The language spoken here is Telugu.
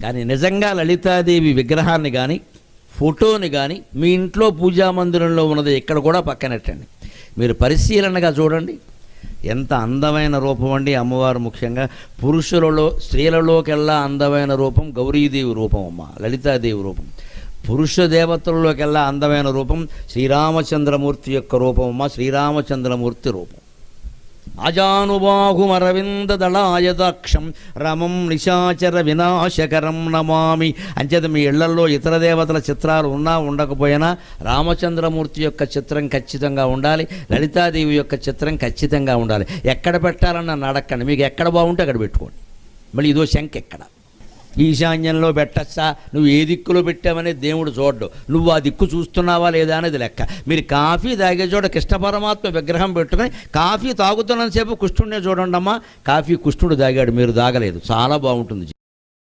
కానీ నిజంగా లలితాదేవి విగ్రహాన్ని కానీ ఫోటోని కానీ మీ ఇంట్లో పూజా మందిరంలో ఉన్నది ఎక్కడ కూడా పక్కనెట్టండి, మీరు పరిశీలనగా చూడండి. ఎంత అందమైన రూపం అండి అమ్మవారు. ముఖ్యంగా పురుషులలో స్త్రీలలోకెల్లా అందమైన రూపం గౌరీదేవి రూపం అమ్మ, లలితాదేవి రూపం. పురుష దేవతల్లోకెల్లా అందమైన రూపం శ్రీరామచంద్రమూర్తి యొక్క రూపం అమ్మ, శ్రీరామచంద్రమూర్తి రూపం. అజానుబాహుమరవిందదళాయదాక్షం రమం నిశాచర వినాశకరం నమామి. అంచేత మీ ఇళ్లల్లో ఇతర దేవతల చిత్రాలు ఉన్నా ఉండకపోయినా రామచంద్రమూర్తి యొక్క చిత్రం ఖచ్చితంగా ఉండాలి, లలితాదేవి యొక్క చిత్రం ఖచ్చితంగా ఉండాలి. ఎక్కడ పెట్టాలని నన్ను అడగండి, మీకు ఎక్కడ బాగుంటే అక్కడ పెట్టుకోండి. మళ్ళీ ఇదో శంక ఎక్కడ ఈశాన్యంలో పెట్టచ్చా, నువ్వు ఏ దిక్కులో పెట్టావనేది దేవుడు చూడ్డు, నువ్వు ఆ దిక్కు చూస్తున్నావా లేదా అనేది లెక్క. మీరు కాఫీ తాగే చోట కృష్ణ పరమాత్మ విగ్రహం పెట్టుకుని కాఫీ తాగుతున్నంతసేపు కృష్ణుడినే చూడండి అమ్మా. కాఫీ కృష్ణుడు తాగాడు, మీరు తాగలేదు. చాలా బాగుంటుంది.